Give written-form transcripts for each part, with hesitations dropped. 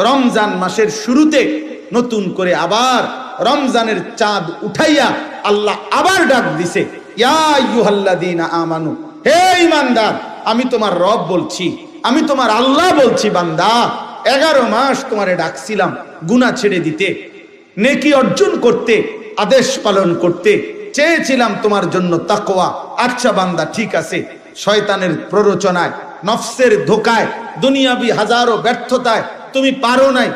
রমজান মাসের শুরুতে নতুন করে আবার রমজানের চাঁদ উঠাইয়া আল্লাহ আবার ডাক দিছে, ইয়া আইয়ুহাল্লাযীনা আমানু, হে ঈমানদার, আমি তোমার রব বলছি, আমি তোমার আল্লাহ বলছি, বান্দা 11 মাস তোমারে ডাকছিলাম গুনাহ ছেড়ে দিতে, নেকি অর্জন করতে, আদেশ পালন করতে চেয়েছিলাম তোমার জন্য তাকওয়া। আচ্ছা বান্দা, ঠিক আছে, শয়তানের প্ররোচনায়, নফসের ধোকায়, দুনিয়াবি হাজারো ব্যর্থতায় তুমি পারো নাই,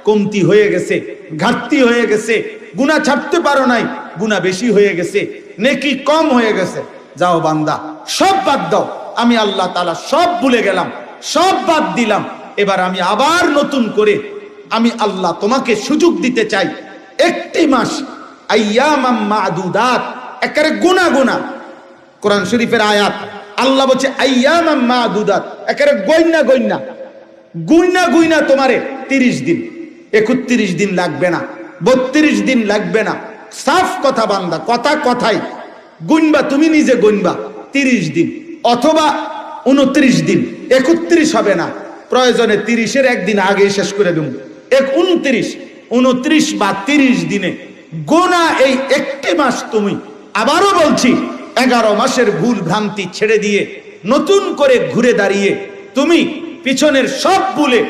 কমতি হয়ে গেছে, ঘাটতি হয়ে গেছে, গুনাহ ছাড়তে পারো নাই, গুনাহ বেশি হয়ে গেছে, নেকি কম হয়ে গেছে। যাও বান্দা, সব বাদ দাও, আমি আল্লাহ তাআলা সব ভুলে গেলাম, সব বাদ দিলাম। এবার আমি আবার নতুন করে আমি আল্লাহ তোমাকে সুযোগ দিতে চাই। একটি মাস, আইয়ামাম মা'দুদাত, একেবারে গুনাহ গুনাহ। কোরআন শরীফের আয়াত, আল্লাহ বলছে আইয়ামাম মা'দুদাত, একেবারে গইনা গইনা গুইনা গুইনা তোমারে 30 দিন, 31 দিন লাগবে না, 32 দিন লাগবে না। সাফ কথা বান্দা, কথা কথাই গুনবা, তুমি নিজে গুনবা 30 দিন অথবা 29 দিন, 31 হবে না, প্রয়োজনে 30-এর একদিন আগে শেষ করে দেব। 29 বা 30 দিনে গোনা এই একটি মাস তুমি, আবারও বলছি, 11 মাসের ভুল ভ্রান্তি ছেড়ে দিয়ে নতুন করে ঘুরে দাঁড়িয়ে তুমি পিছনের সব ভুলে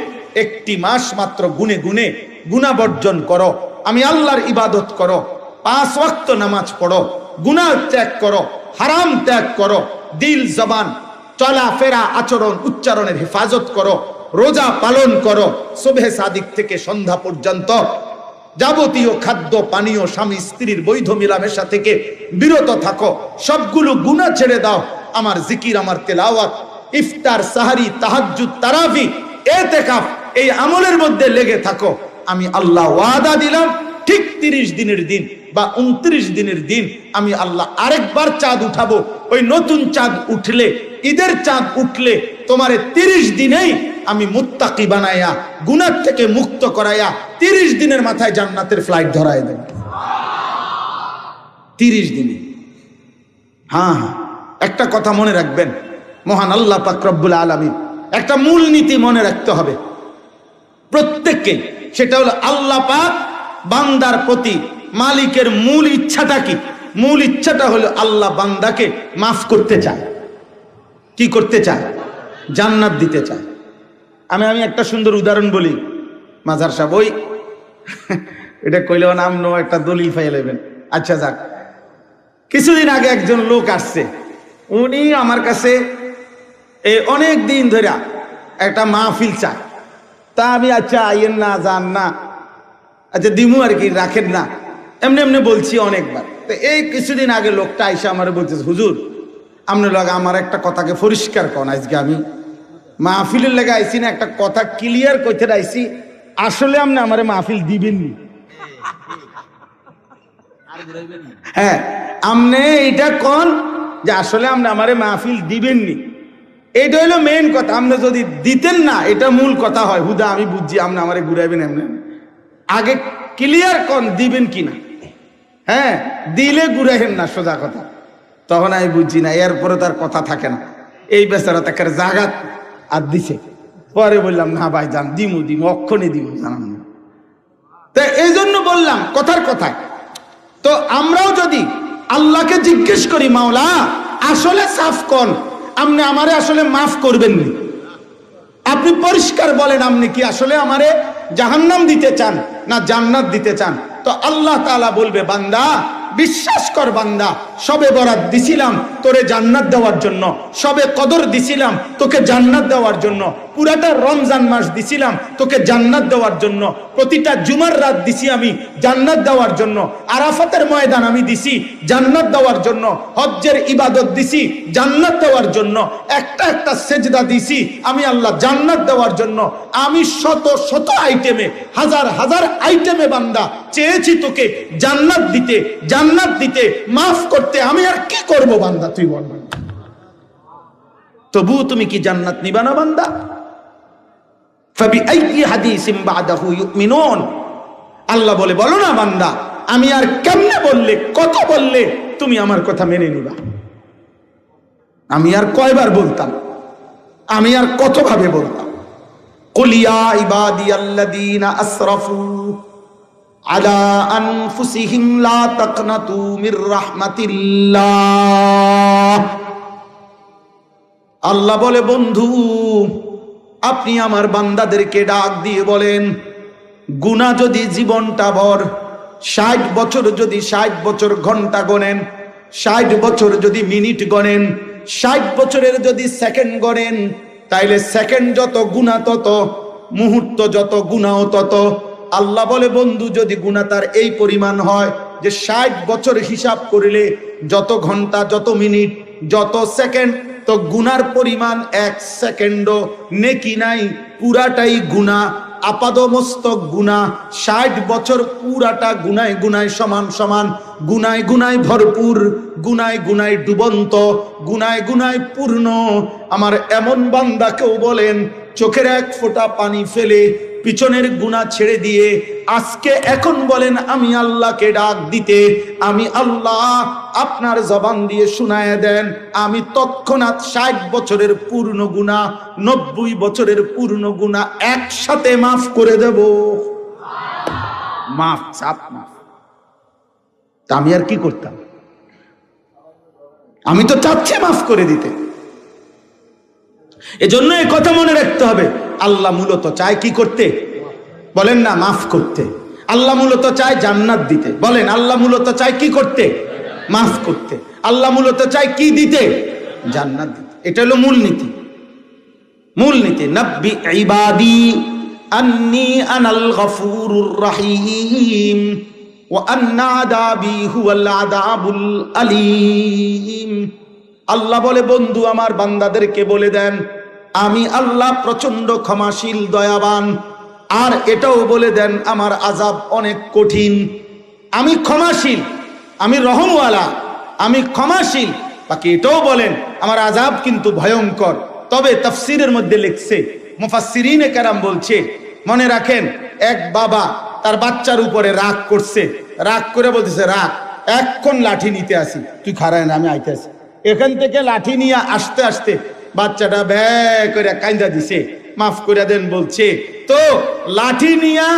একটি মাস মাত্র গুনে গুনে গুনাহ বর্জন করো, আমি আল্লাহর ইবাদত করো, 5 ওয়াক্ত নামাজ পড়ো, গুনাহ ত্যাগ করো, হারাম ত্যাগ করো, দিল জবান চলাফেরা আচরণ উচ্চারণের হেফাজত করো, রোজা পালন করো, সুবহে সাদিক থেকে সন্ধ্যা পর্যন্ত যাবতীয় খাদ্য পানীয় স্বামী স্ত্রীর বৈধ মিলামেশা থেকে বিরত থাকো, সবগুলো গুনাহ ছেড়ে দাও, আমার জিকির, আমার তেলাওয়াত, ইফতার, সাহারি, তাহাজ্জুদ, তারাবি, ইতিকাফ, এই আমলের মধ্যে লেগে থাকো। আমি আল্লাহ ওয়াদা দিলাম, ঠিক 30 দিনের দিন বা 29 দিনের দিন আমি আল্লাহ আরেকবার চাঁদ উঠাবো। ওই নতুন চাঁদ উঠলে, ঈদের চাঁদ উঠলে তোমারে 30 দিনেই আমি মুত্তাকি বানাইয়া, গুনাহ থেকে মুক্ত করাইয়া 30 দিনের মাথায় জান্নাতের ফ্লাইট ধরায় দেব। 30 দিনে। হ্যাঁ হ্যাঁ, একটা কথা মনে রাখবেন, মহান আল্লাহ পাক রব্বুল আলামিন একটা মূল নীতি মনে রাখতে হবে প্রত্যেককে, সেটা হলো আল্লাহ পাক বান্দার প্রতি মালিকের মূল ইচ্ছাটা কি? মূল ইচ্ছাটা হলো আল্লাহ বান্দাকে মাফ করতে চায়। কি করতে চায়? জান্নাত দিতে চায়। আমি একটা সুন্দর উদাহরণ বলি, মাজার সাহেব, ওই এটা কইলেও নাম নো একটা দলিল পাইয়ে নেবেন। আচ্ছা যাক, কিছুদিন আগে একজন লোক আসছে, উনি আমার কাছে অনেক দিন ধরে একটা মাহফিল চায়। তা আমি আচ্ছা আইয়েন না, যান না, আচ্ছা দিমু আর কি, রাখেন না, এমনি এমনি বলছি অনেকবার। তো এই কিছুদিন আগে লোকটা আইসা আমার বলতেছে, হুজুর আপনার লগে আমার একটা কথাকে পরিষ্কার করেন, আজকে আমি মাহফিলের লেগে আইসি না, একটা কথা ক্লিয়ার করতে আইসি, আসলে আপনি আমারে মাহফিল দিবেননি? হ্যাঁ, আপনি এটা কোন যে আসলে আপনি আমারে মাহফিল দিবেননি, এটা হইলো মেইন কথা। আপনি যদি দিতেন না, এটা মূল কথা হয়, হুদা আমি বুঝছি আপনি আমারে ঘুরাইবেন, এমনি আগে ক্লিয়ার কোন দিবেন কিনা। হ্যাঁ, দিলে ঘুরাইবেন না, সোজা কথা। তখন আমি বুঝছি না, এরপরে তার কথা থাকে না, এই বেচারা তাকে জাগাত আর দিছে। পরে বললাম, না ভাই যান, দিমু অক্ষণে দিব, জানাম না। তো এই জন্য বললাম কথার কথায়। তো আমরাও যদি আল্লাহকে জিজ্ঞেস করি, মাওলা আসলে সাফ কোন, আপনি আমারে আসলে মাফ করবেন নি, আপনি পরিষ্কার বলেন, আপনি কি আসলে আমারে জাহান্নাম দিতে চান না জান্নাত দিতে চান? তো আল্লাহ তাআলা বলবে, বান্দা বিশ্বাস কর, বান্দা সবে বরাত দিছিলাম তোরে জান্নাত দেওয়ার জন্য, সবে কদর দিছিলাম তোকে জান্নাত দেওয়ার জন্য, পুরাটা রমজান মাস দিছিলাম তোকে জান্নাত দেওয়ার জন্য, প্রতিটা জুমার রাত দিছি আমি জান্নাত দেওয়ার জন্য, আরাফাতের ময়দান আমি দিছি জান্নাত দেওয়ার জন্য, হজ্জের ইবাদত দিছি জান্নাত দেওয়ার জন্য, একটা একটা সেজদা দিছি আমি আল্লাহ জান্নাত দেওয়ার জন্য। আমি শত শত আইটেমে, হাজার হাজার আইটেমে বান্দা চেয়েছি তোকে জান্নাত দিতে, জান্নাত দিতে, মাফ করতে। আমি আর কি করব বান্দা, তুই বল। তবু তুমি কি জান্নাত নিবা না বান্দা? ফাবিআইয়ি হাদিসিন বাদাহু ইউমিনুন, আল্লাহ বলে, বলো না বান্দা, আমি আর কেমনে বললে, কত বললে তুমি আমার কথা মেনে নিবা? আমি আর কয়বার বলতাম, আমি আর কত ভাবে বলতাম? কুল ইয়া ইবাদিয়াল্লাযীনা আসরাফু আলা আনফুসিহিম লা তাকনাতু মির রাহমাতিল্লাহ। আল্লাহ বলে, বন্ধু আপনি আমার বান্দাদেরকে ডাক দিয়ে বলেন, গুনাহ যদি জীবনটা ভর 60 বছর যদি 60 বছর ঘন্টা গণেন, 60 বছর যদি মিনিট গণেন, 60 বছরের যদি সেকেন্ড গণেন, তাইলে সেকেন্ড যত গুনাহ তত, মুহূর্ত যত গুনাহ তত। আল্লাহ বলে, বন্ধু যদি গুনাহ তার এই পরিমাণ হয় যে 60 বছর হিসাব করিলে যত ঘন্টা, যত মিনিট, যত সেকেন্ড, তো গুনার পরিমাণ 1 সেকেন্ডও নেকি নাই, পুরাটাই গুনাহ, আপাদমস্তক গুনাহ। 60 বছর পুরাটা গুনায় গুনায় সমান সমান, গুনায় গুনায় ভরপুর, গুনায় গুনায় ডুবন্ত, গুনায় গুনায় পূর্ণ। আমার এমন বান্দাকেও বলেন চোখের এক ফোঁটা পানি ফেলে পিছনের গুনাহ ছেড়ে দিয়ে আজকে এখন বলেন আমি আল্লাহকে ডাক দিতে, আমি আল্লাহ আপনার জবান দিয়ে শুনায় দেন, আমি তৎক্ষণাৎ 60 বছরের পূর্ণ গুনাহ, 90 বছরের পূর্ণ গুনাহ একসাথে মাফ করে দেব। মাফ, চাপ মাফ। তা আমি আর কি করতাম? আমি তো চাচ্ছি মাফ করে দিতে। এজন্য এই কথা মনে রাখতে হবে, আল্লাহ মূলত চায় কি করতে? বলেন না, মাফ করতে। আল্লাহ মূলত চায় জান্নাত দিতে। বলেন, আল্লাহ মূলত চায় কি করতে? মাফ করতে। আল্লাহ মূলত চায় কি দিতে? জান্নাত দিতে। এটা হলো মূলনীতি। মূলনীতি, নাব্বি ইবাদি আন্নী আনাল গফুরুর রহিম ওয়া আন্না আযাবি হুয়াল আযাবুল আলীম। আল্লাহ বলে, বন্ধু আমার বান্দাদেরকে বলে দেন আমি আল্লাহ প্রচন্ড ক্ষমাশীল, দয়াবান। আর এটাও বলে দেন আমার আযাব অনেক কঠিন। আমি ক্ষমাশীল, আমি রহমওয়ালা, আমি ক্ষমাশীল। বাকি এটাও বলেন আমার আযাব কিন্তু ভয়ঙ্কর। তবে তাফসীরের মধ্যে লিখছে, মুফাসসিরিনে কেরাম বলছে, মনে রাখেন এক বাবা তার বাচ্চার উপরে রাগ করছে, রাগ করে বলতেছে রাগ, এখন লাঠি নিতে আসি, তুই খারায় না, আমি আইতে আসি। এখান থেকে লাঠি নিয়ে আসতে আসতে বাচ্চাটা ব্যয় করে কাইন্দা দিছে, মাফ করে দেন বলছে। তো লাঠি নিয়া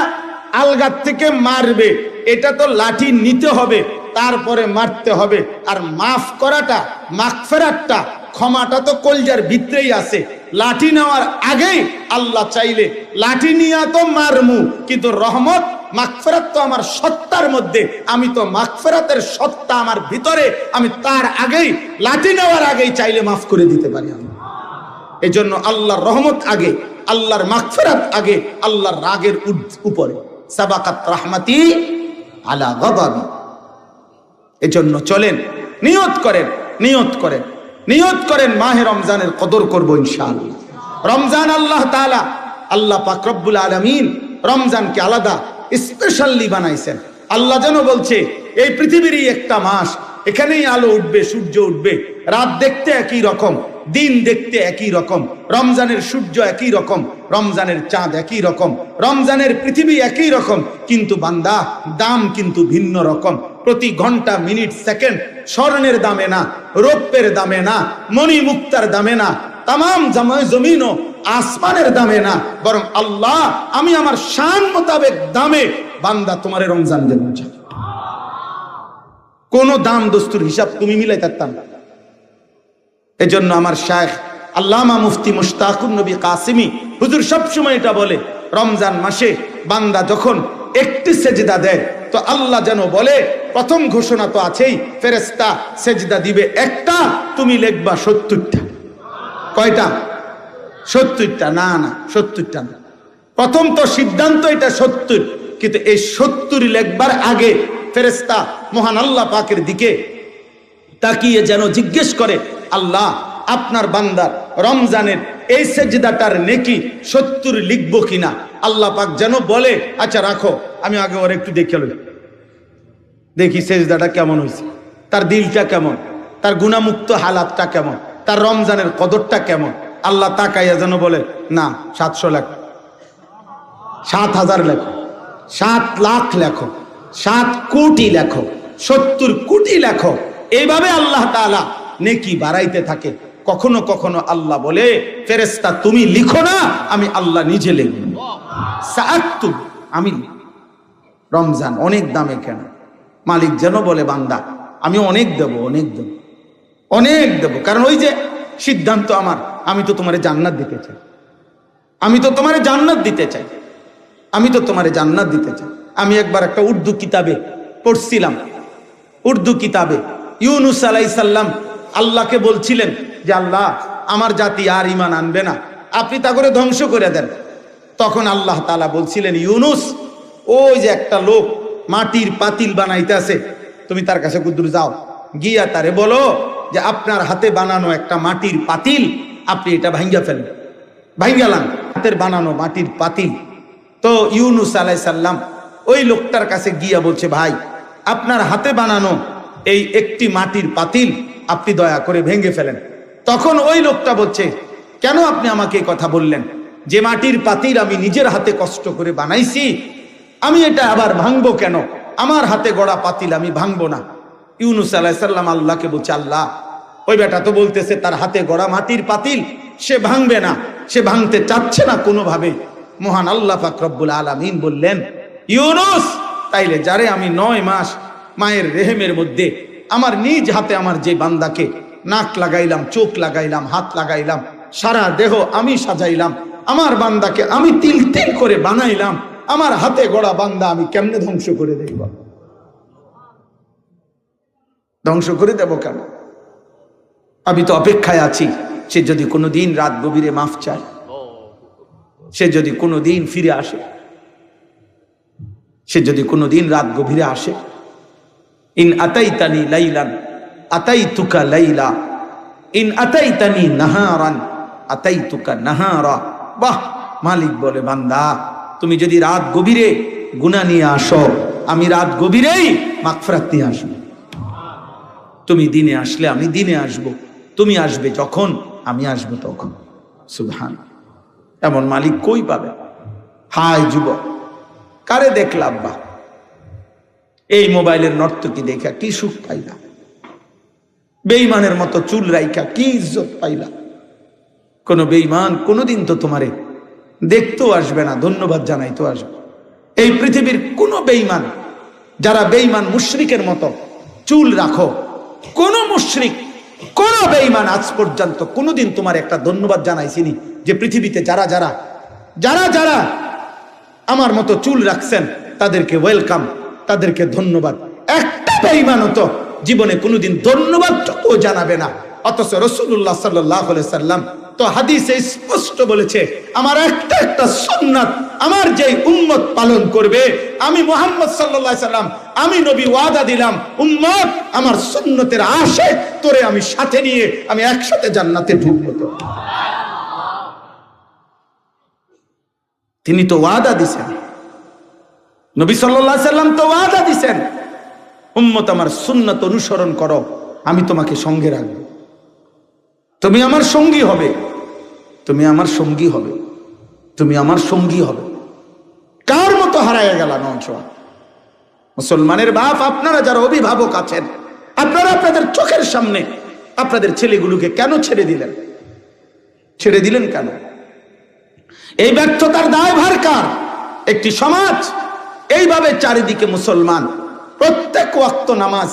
আলগার থেকে মারবে, এটা তো লাঠি নিতে হবে, তারপরে মারতে হবে। আর মাফ করাটা, মাগফিরাতটা, ক্ষমাটা তো কলজার ভিতরেই আছে। লাঠি নেওয়ার আগেই আল্লাহ চাইলে লাঠি নিয়া তো মারমু, কিন্তু রহমত মাগফিরাত তো আমার সত্তার মধ্যে, আমি তো মাগফিরাতের সত্তা আমার ভিতরে, আমি তার আগেই, লাঠি নেওয়ার আগেই চাইলে মাফ করে দিতে পারি। এই জন্য আল্লাহর রহমত আগে, আল্লাহর মাগফিরাত আগে, আল্লাহর রাগের উপরে। সাবাকাত রাহমাতি আলা গাদাবি। এই জন্য চলেন, নিয়ত করেন, নিয়ত করেন, নিয়ত করেন মাহে রমজানের কদর করব ইনশাআল্লাহ। রমজান আল্লাহ তাআলা, আল্লাহ পাক রব্বুল আলামিন রমজানকে আলাদা স্পেশালি বানাইছেন। আল্লাহ যেন বলছে এই পৃথিবীরই একটা মাস, এখানেই আলো উঠবে, সূর্য উঠবে, রাত দেখতে একই রকম, দিন দেখতে একই রকম, রমজানের সূর্য একই রকম, রমজানের চাঁদ একই রকম, রমজানের পৃথিবী একই রকম, কিন্তু বান্দা দাম কিন্তু ভিন্ন রকম। প্রতি ঘন্টা, মিনিট, সেকেন্ড স্বর্ণের দামে না, রৌপ্যের দামে না, মণি মুক্তার দামে না, তামাম জমিন ও আসমানের দামে না, বরং আল্লাহ আমি আমার শান মোতাবেক দামে বান্দা তোমার রমজান দেব। কোন দাম দস্তুর হিসাব তুমি মিলাই থাকতাম না। এজন্য আমার শায়েখ আল্লামা মুফতি মুশতাকুর নবী কাসিমি হুজুর সবসময় এটা বলে, রমজান মাসে বান্দা যখন একটি সেজদা দেয় তো আল্লাহ যেন বলে, প্রথম ঘোষণা তো আছেই, ফেরেশতা সেজদা দিবে একটা, তুমি লিখবা 70টা। কয়টা? 70টা। না না, 70টা না। প্রথম তো সিদ্ধান্ত এটা 70, কিন্তু এই 70 লেখবার আগে ফেরেশতা মহান আল্লাহ পাকের দিকে তাকিয়ে যেন জিজ্ঞেস করে, আল্লাহ আপনার বান্দার রমজানের এই সেজদাটার নেকি 70 লিখবো কিনা। আল্লাহ পাক যেন বলে, আচ্ছা রাখো, আমি আগে ওর একটু দেখে লই, দেখি সেজদাটা কেমন হয়েছে, তার দিলটা কেমন, তার গুনাহমুক্ত হালাতটা কেমন, তার রমজানের কদরটা কেমন। আল্লাহ তাকাইয়া যেন বলে, না 700 লেখো, 7000 লেখো, 7 লাখ লেখো, 7 কোটি লেখো, 70 কোটি লেখো। এইভাবে আল্লাহ তাআলা নেকি বাড়াইতে থাকে। কখনো কখনো আল্লাহ বলে, ফেরেশতা তুমি লিখো না, আমি আল্লাহ নিজে লিখব। সাআক্তুব, আমি রমজান অনেক দামে কেন? মালিক যেন বলে, বান্দা আমি অনেক দেব, অনেক দেব, অনেক দেব। কারণ ওই যে সিদ্ধান্ত আমার, আমি তো তোমারে জান্নাত দিতে চাই, আমি তো তোমারে জান্নাত দিতে চাই, আমি তো তোমারে জান্নাত দিতে চাই। আমি একবার একটা উর্দু কিতাবে পড়ছিলাম, উর্দু কিতাবে ইউনুস আলাইহিস সালাম আল্লাহকে বলছিলেন যে আল্লাহ আমার জাতি আর ঈমান আনবে না, আপনি তা করে ধ্বংস করে দেন। তখন আল্লাহ তাআলা বলছিলেন, ইউনুস ওই যে একটা লোক মাটির পাতিল বানাইতেছে, তুমি তার কাছে কুদুর যাও, গিয়া তারে বলো যে আপনার হাতে বানানো একটা মাটির পাতিল, আপনি এটা ভাঙ্গা ফেলেন, ভাঙ্গালাম হাতের বানানো মাটির পাতিল। তো ইউনুস আলাইহিস সালাম ওই লোকটার কাছে গিয়া বলছে, ভাই আপনার হাতে বানানো এই একটি মাটির পাতিল আপনি দয়া করে ভেঙে ফেলেন। তখন ওই লোকটা বলছে, কেন আপনি আমাকে এই কথা বললেন? যে মাটির পাতিল আমি নিজের হাতে কষ্ট করে বানাইছি, আমি এটা আবার ভাঙবো কেন? আমার হাতে গড়া পাতিল আমি ভাঙবো না। ইউনুস আলাইহিস সালাম আল্লাহকে বলছে, আল্লাহ ওই বেটা তো বলতেছে তার হাতে গড়া মাটির পাতিল সে ভাঙবে না, সে ভাঙতে চাচ্ছে না কোনোভাবে। মহান আল্লাহ পাক রব্বুল আলামিন বললেন, ইউনুস তাইলে যারে আমি 9 মাস মায়ের রেহেমের মধ্যে আমার নিজ হাতে আমার যে বান্দাকে নাক লাগাইলাম, চোখ লাগাইলাম, হাত লাগাইলাম, সারা দেহ আমি সাজাইলাম, আমার বান্দাকে আমি তিল তিল করে বানাইলাম, আমার হাতে গড়া বান্দা আমি কেমনে ধ্বংস করে দেব? ধ্বংস করে দেব কেন? আমি তো অপেক্ষায় আছি সে যদি কোনোদিন রাত গভীরে মাফ চায়, সে যদি কোনোদিন ফিরে আসে, সে যদি কোনোদিন রাত গভীরে আসে। ইন আতাইতানি লাইলান আতাইতুকা লাইলা, ইন আতাইতানি নাহারান আতাইতুকা নাহারা। বাহ! মালিক বলে, বান্দা তুমি যদি রাত গভীরে গুনাহ নিয়ে আসো, আমি রাত গভীরেই মাগফিরাত নিয়ে আসবো। তুমি দিনে আসলে আমি দিনে আসব, তুমি আসবে যখন আমি আসবো তখন। সুবহান! এমন মালিক কই পাবে? হায় যুবক, কারে দেখলা আব্বা? এই মোবাইলের নর্তকী দেখা কি সুখ পাইলা? বেঈমানের মতো চুল রাইখা কি ইজ্জত পাইলা? কোন বেঈমান কোনদিন তো তোমারে দেখতেও আসবে না, ধন্যবাদ জানাইতেও আসবে। এই পৃথিবীর কোন বেঈমান, যারা বেঈমান মুশরিকের মতো চুল রাখো, কোন মুশরিক, কোন বেঈমান আজ পর্যন্ত কোনদিন তোমার একটা ধন্যবাদ জানাইছিনি? যে পৃথিবীতে যারা যারা যারা যারা আমার মতো চুল রাখছেন তাদেরকে ওয়েলকাম, তাদেরকে ধন্যবাদ। একটা বেঈমানও তো জীবনে কোনোদিন ধন্যবাদটুকু জানাবে না। অথচ রাসূলুল্লাহ সাল্লাল্লাহু আলাইহি সাল্লাম তো হাদিসে স্পষ্ট বলেছে, আমার একটা একটা সুন্নাত আমার যেই উম্মত পালন করবে, আমি মুহাম্মদ সাল্লাল্লাহু আলাইহি সাল্লাম, আমি নবী ওয়াদা দিলাম, উম্মত আমার সুন্নতের আশিক তোরে আমি সাথে নিয়ে আমি একসাথে জান্নাতে ঢুকবো। তো তিনি তো ওয়াদা দিছেন, নবী সাল্লাল্লাহু আলাইহি সাল্লাম তো ওয়াদা দিছেন, উম্মত আমার সুন্নাত অনুসরণ করো, আমি তোমাকে সঙ্গে রাখবো, তুমি আমার সঙ্গী হবে, তুমি আমার সঙ্গী হবে, তুমি আমার সঙ্গী হবে। কার মতো হারায় গেল নওজোয়ান? মুসলমানের বাপ আপনারা যারা অভিভাবক আছেন, আপনারা আপনাদের চোখের সামনে আপনাদের ছেলেগুলোকে কেন ছেড়ে দিলেন? ছেড়ে দিলেন কেন? এই ব্যর্থতার দায়ভার কার? একটি সমাজ এইভাবে চারিদিকে মুসলমান, প্রত্যেক ওয়াক্ত নামাজ,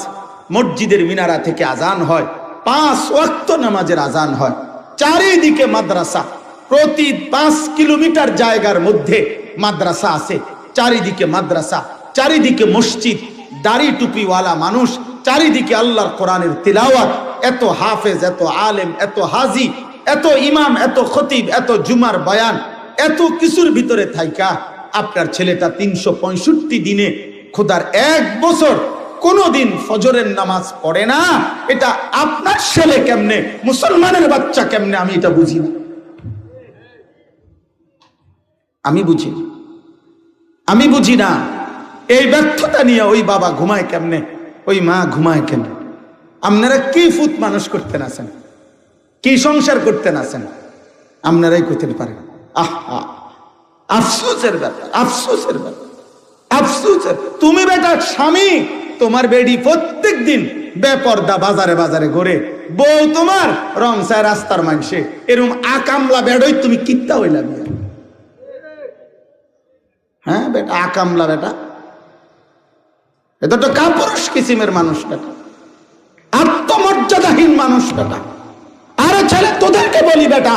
মসজিদের মিনারা থেকে আজান হয়, 5 ওয়াক্ত নামাজের আজান হয়, চারিদিকে মাদ্রাসা, প্রতি 5 কিলোমিটার জায়গার মধ্যে মাদ্রাসা আছে, চারিদিকে মাদ্রাসা, চারিদিকে মসজিদ, দাড়ি টুপিওয়ালা মানুষ, চারিদিকে আল্লাহর কোরআনের তিলাওয়াত, এত হাফেজ, এত আলেম, এত হাজি, এত ইমাম, এত খতিব, এত জুমার বয়ান, এত কিছুর ভিতরে থাইকা আপনার ছেলেটা 365 দিনে খোদার 1 বছর কোনদিন ফজরের নামাজ পড়ে না। এটা আপনার ছেলে কেমনে, মুসলমানের বাচ্চা কেমনে, আমি এটা বুঝি না, আমি বুঝি না, আমি বুঝি না। এই ব্যর্থতা নিয়ে ওই বাবা ঘুমায় কেমনে, ওই মা ঘুমায় কেমনে? আপনারা কি ফুত মানুষ করতেন আছেন, কি সংসার করতেন আছেন, আপনারাই করতে পারেন। আহা, আফসোসের ব্যাপার, আফসোসের ব্যাপার, আফসোসের। তুমি বেটা স্বামী, তোমার বেডি প্রত্যেক দিন বেপর্দা বাজারে বাজারে ঘুরে, বউ তোমার রং চায় রাস্তার মানুষে, এরকম আকামলা বেডই তুমি কিত্তা হইলা বিয়া? হ্যাঁ বেটা, আকামলা বেটা, এটা তো কাপুরুষ কিসিমের মানুষ বেটা, আত্মমর্যাদাহীন মানুষ বেটা। আরে ছেলে, তোদেরকে বলি বেটা,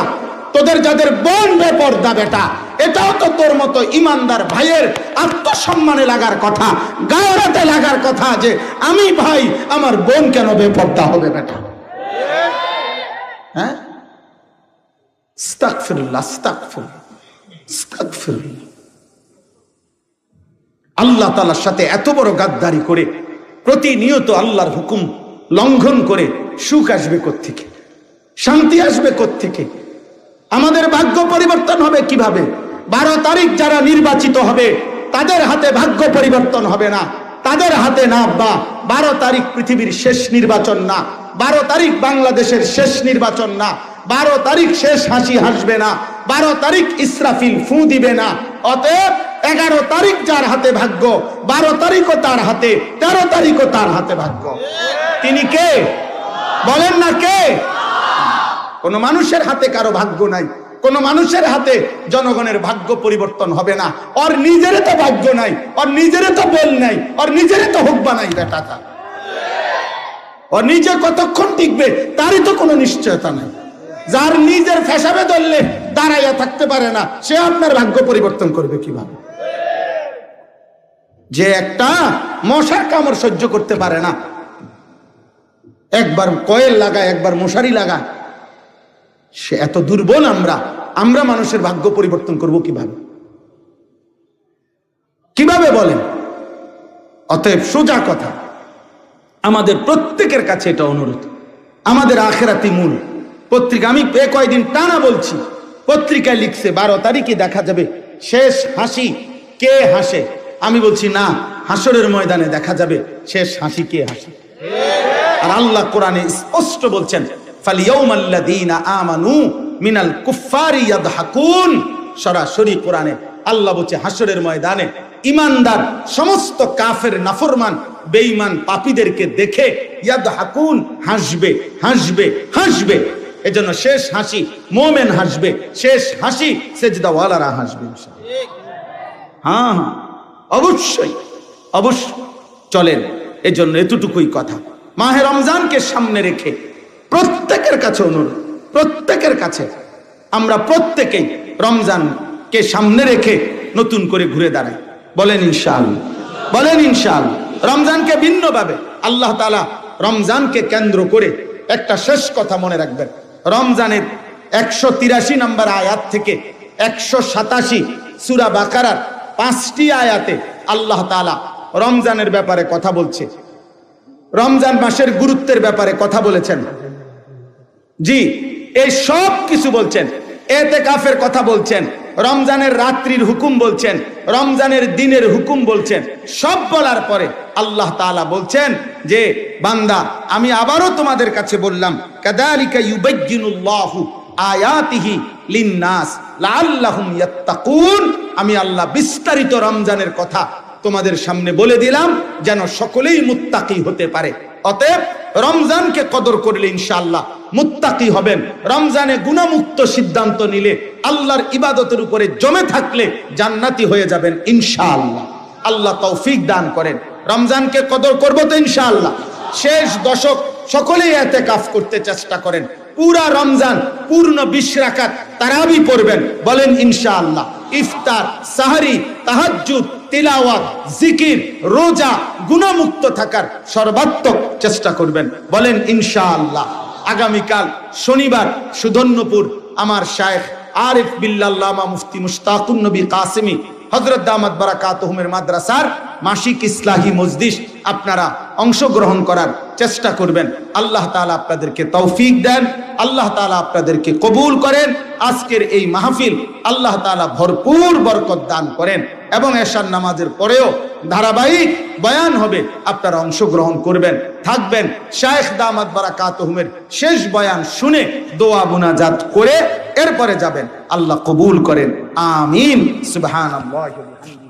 তোদের যাদের বোন বেপর্দা বেটা, এটাও তো তোর মতো ইমানদার ভাইয়ের আত্মসম্মানে লাগার কথা, গায়রাতে লাগার কথা যে আমি ভাই, আমার বোন কেন বেপর্দা হবে বেটা? হ্যাঁ, আস্তাগফিরুল্লাহ, আস্তাগফিরুল্লাহ, আস্তাগফিরুল্লাহ। আল্লাহ তাআলার সাথে এত বড় গাদ্দারি করে, প্রতিনিয়ত আল্লাহর হুকুম লঙ্ঘন করে সুখ আসবে কোত্থেকে? শান্তি আসবে কোত্থেকে? আমাদের ভাগ্য পরিবর্তন হবে কিভাবে? 12 তারিখ যারা নির্বাচিত হবে তাদের হাতে ভাগ্য পরিবর্তন হবে না, তাদের হাতে না। বা 12 তারিখ পৃথিবীর শেষ নির্বাচন না, 12 তারিখ বাংলাদেশের শেষ নির্বাচন না, 12 তারিখ শেষ হাসি হাসবে না, 12 তারিখ ইসরাফিল ফু দিবে না। অতএব 11 তারিখ যার হাতে ভাগ্য, 12 তারিখও তার হাতে, 13 তারিখও তার হাতে ভাগ্য। তিনি কে? বলেন না কে? কোন মানুষের হাতে কারো ভাগ্য নাই, কোন মানুষের হাতে জনগণের ভাগ্য পরিবর্তন হবে না। ওর নিজের তো ভাগ্য নাই, ওর নিজের তো বল নাই, ওর নিজের তো হুকবা নাই বেটাটা। ওর নিজে কতক্ষণ টিকবে তারই তো কোনো নিশ্চয়তা নাই। যার নিজের ফেসাবে ধরলে দাঁড়াইয়া থাকতে পারে না, সে আপনার ভাগ্য পরিবর্তন করবে কিভাবে? যে একটা মশার কামড় সহ্য করতে পারে না, একবার কয়েল লাগায়, একবার মশারি লাগায়, সে এত দুর্বল। আমরা মানুষের ভাগ্য পরিবর্তন করব কিভাবে? কিভাবে বলেন? অতএব সোজা কথা, আমাদের প্রত্যেকের কাছে এটা অনুরোধ, আমাদের আখেরাতি মূল পত্রিকা। আমি কয়েকদিন টানা বলছি, পত্রিকায় লিখছে 12 তারিখে দেখা যাবে শেষ হাসি কে হাসে। আমি বলছি না, হাসরের ময়দানে দেখা যাবে শেষ হাসি কে হাসে। আর আল্লাহ কোরআনে স্পষ্ট বলছেন, ফালিয়াউমাল্লাযীনা আমানু মিনাল কুফফারি ইয়াদহাকুন। সরাসরি কোরআনে আল্লাহ বলছে হাসরের ময়দানে ইমানদার সমস্ত কাফের, নাফরমান, বেঈমান, পাপীদেরকে দেখে ইয়াদহাকুন, হাসবে, হাসবে, হাসবে। এজন্য শেষ হাসি মুমিন হাসবে, শেষ হাসি সেজদাওয়ালারা হাসবে ইনশাআল্লাহ। হ্যাঁ হ্যাঁ, অবশ্যই অবশ্যই। চলেন, এজন্য এতটুকুই কথা। মাহে রমজানকে সামনে রেখে প্রত্যেকের কাছে অনুরোধ, প্রত্যেকের কাছে আমরা প্রত্যেকেই রমজানকে সামনে রেখে নতুন করে ঘুরে দাঁড়াই। বলেন ইনশাআল্লাহ, বলেন ইনশাআল্লাহ। রমজানকে ভিন্নভাবে আল্লাহ তাআলা রমজানকে কেন্দ্র করে একটা শেষ কথা মনে রাখবেন। রমজানের 183 নম্বর আয়াত থেকে 187 সূরা বাকারার 5টি আয়াতে আল্লাহ তাআলা রমজানের ব্যাপারে কথা বলছে, রমজান মাসের গুরুত্বের ব্যাপারে কথা বলেছেন। জি, এই সব কিছু বলছেন, এতেকাফের কথা বলছেন, রমজানের রাত্রির হুকুম বলছেন, রমজানের দিনের হুকুম বলছেন। সব বলার পরে আল্লাহ তাআলা বলছেন যে বান্দা, আমি আবারও তোমাদের কাছে বললাম, কাযালিকা ইউবায়্যিনুল্লাহু আয়াতিহি লিন-নাস লাআল্লাহুম ইয়াত্তাকুন। আমি আল্লাহ বিস্তারিত রমজানের কথা তোমাদের সামনে বলে দিলাম যেন সকলেই মুত্তাকি হতে পারে। অতএব রমজানকে কদর করলে ইনশাআল্লাহ মুত্তাকি হবেন। রমজানে গুনাহমুক্ত সিদ্ধান্ত নিলে, আল্লাহর ইবাদতের উপরে জমে থাকলে জান্নাতি হয়ে যাবেন ইনশাআল্লাহ। আল্লাহ তৌফিক দান করেন। রমজানকে কদর করব তো ইনশাআল্লাহ। শেষ দশক সকলেই ইতিকাফ করতে চেষ্টা করেন। পুরা রমজান পূর্ণ 20 রাকাত তারাবি পড়বেন, বলেন ইনশাআল্লাহ। ইফতার, সাহরি, তাহাজ্জুদ, তিলাওয়াত, জিকির, রোজা, গুনাহমুক্ত থাকার সর্বাত্মক চেষ্টা করবেন, বলেন ইনশাআল্লাহ। আগামীকাল শনিবার সুধন্যপুর আমার শায়েখ আরিফ বিল্লাল্লামা মুফতি মুশতাকুন নবী কাসেমি হযরত দামাত বারাকাতুহুমের মাদ্রাসার মাসিক ইসলাহি মজলিস আপনারা অংশগ্রহণ করার চেষ্টা করবেন। আল্লাহ তাআলা আপনাদেরকে তৌফিক দেন, আল্লাহ তাআলা আপনাদেরকে কবুল করেন। আজকের এই মাহফিল আল্লাহ তাআলা ভরপুর বরকত দান করেন এবং এশার নামাজের পরেও ধারাবাহিক বয়ান হবে, আপনারা অংশগ্রহণ করবেন, থাকবেন। শায়েখ দামাত বারাকাতুহুমের শেষ বয়ান শুনে দোয়া মুনাজাত করে এরপরে যাবেন। আল্লাহ কবুল করেন, আমিন। সুবহানাল্লাহি ওয়া বিহামদিহি।